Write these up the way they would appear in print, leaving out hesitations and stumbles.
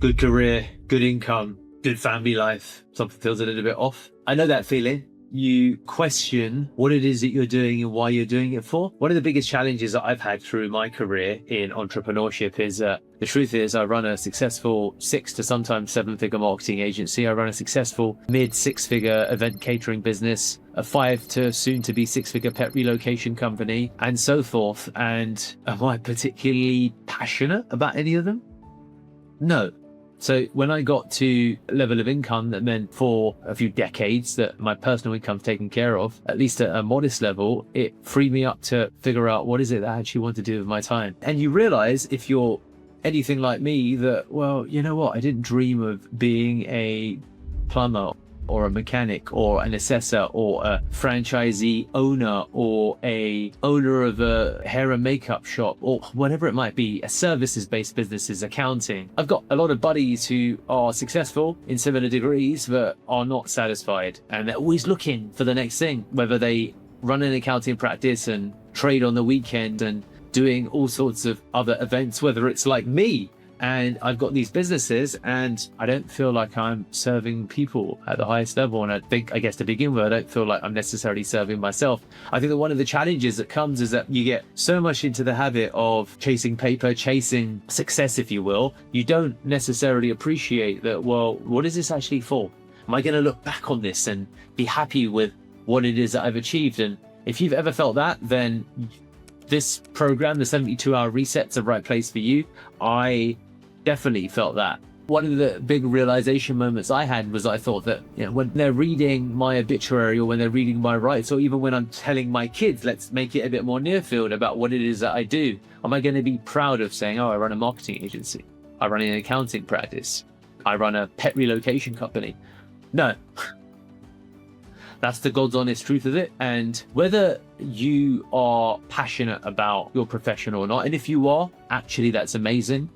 good career, good income, good family life, something feels a little bit off. I know that feeling. You question what it is that you're doing and why you're doing it for. One of the biggest challenges that I've had through my career in entrepreneurship is the truth is I run a successful 6 to sometimes 7-figure marketing agency. I run a successful mid 6-figure event catering business, a 5 to soon to be 6-figure pet relocation company, and so forth. And am I particularly passionate about any of them? No. So when I got to a level of income that meant for a few decades that my personal income's taken care of, at least at a modest level, it freed me up to figure out what is it that I actually want to do with my time. And you realize if you're anything like me that, well, you know what? I didn't dream of being a plumber or a mechanic or an assessor or a franchisee owner or a owner of a hair and makeup shop or whatever it might be, a services-based businesses, accounting. I've got a lot of buddies who are successful in similar degrees but are not satisfied, and they're always looking for the next thing, whether they run an accounting practice and trade on the weekend and doing all sorts of other events, whether it's like me. And I've got these businesses and I don't feel like I'm serving people at the highest level. And I guess to begin with, I don't feel like I'm necessarily serving myself. I think that one of the challenges that comes is that you get so much into the habit of chasing paper, chasing success, if you will. You don't necessarily appreciate that, well, what is this actually for? Am I going to look back on this and be happy with what it is that I've achieved? And if you've ever felt that, then this program, the 72-hour reset's the right place for you. I definitely felt that. One of the big realization moments I had was I thought that, you know, when they're reading my obituary or when they're reading my rights, or even when I'm telling my kids, let's make it a bit more near field about what it is that I do, am I going to be proud of saying, oh, I run a marketing agency, I run an accounting practice, I run a pet relocation company? No. That's the God's honest truth of it. And whether you are passionate about your profession or not, and if you are, actually, that's amazing.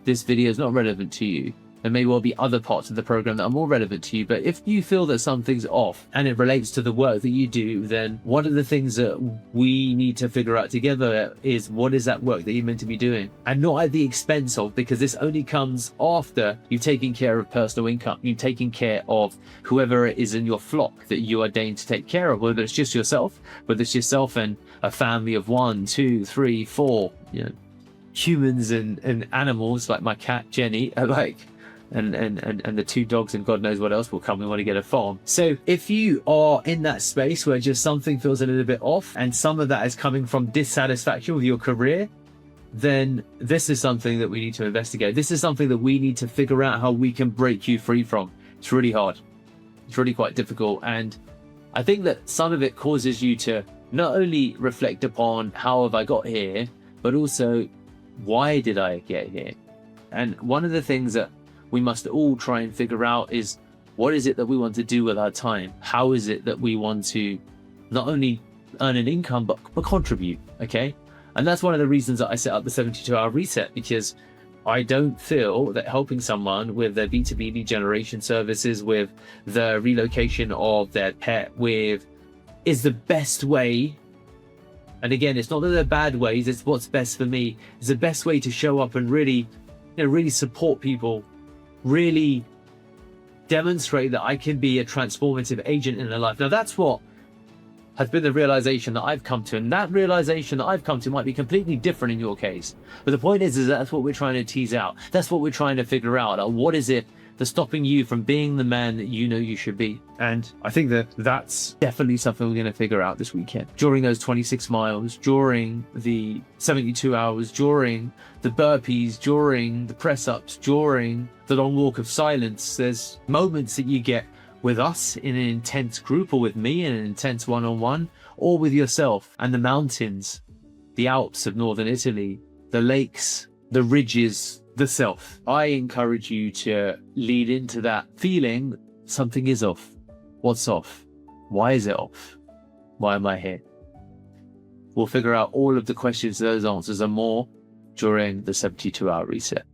This video is not relevant to you. There may well be other parts of the program that are more relevant to you, but if you feel that something's off and it relates to the work that you do, then one of the things that we need to figure out together is what is that work that you're meant to be doing, and not at the expense of, because this only comes after you've taken care of personal income, you've taken care of whoever it is in your flock that you are deigned to take care of, whether it's just yourself, whether it's yourself and a family of 1, 2, 3, 4, humans and animals like my cat Jenny are like, and the 2 dogs and God knows what else will come. We want to get a farm. So if you are in that space where just something feels a little bit off, and some of that is coming from dissatisfaction with your career, then this is something that we need to investigate. This is something that we need to figure out how we can break you free from. It's really hard. It's really quite difficult. And I think that some of it causes you to not only reflect upon how have I got here, but also why did I get here? And one of the things that we must all try and figure out is, what is it that we want to do with our time? How is it that we want to not only earn an income, but contribute, okay? And that's one of the reasons that I set up the 72-hour reset, because I don't feel that helping someone with their B2B lead generation services, with the relocation of their pet, is the best way. And again, it's not that they're bad ways, it's what's best for me. It's the best way to show up and really support people, really demonstrate that I can be a transformative agent in their life. Now, that's what has been the realization that I've come to. And that realization that I've come to might be completely different in your case. But the point is that's what we're trying to tease out. That's what we're trying to figure out. What is it that's stopping you from being the man that you know you should be? And I think that that's definitely something we're going to figure out this weekend. During those 26 miles, during the 72 hours, during the burpees, during the press-ups, during the long walk of silence, there's moments that you get with us in an intense group, or with me in an intense one-on-one, or with yourself, and the mountains, the Alps of northern Italy, the lakes, the ridges, the self. I encourage you to lead into that feeling something is off. What's off? Why is it off? Why am I here? We'll figure out all of the questions, those answers and more during the 72-hour reset.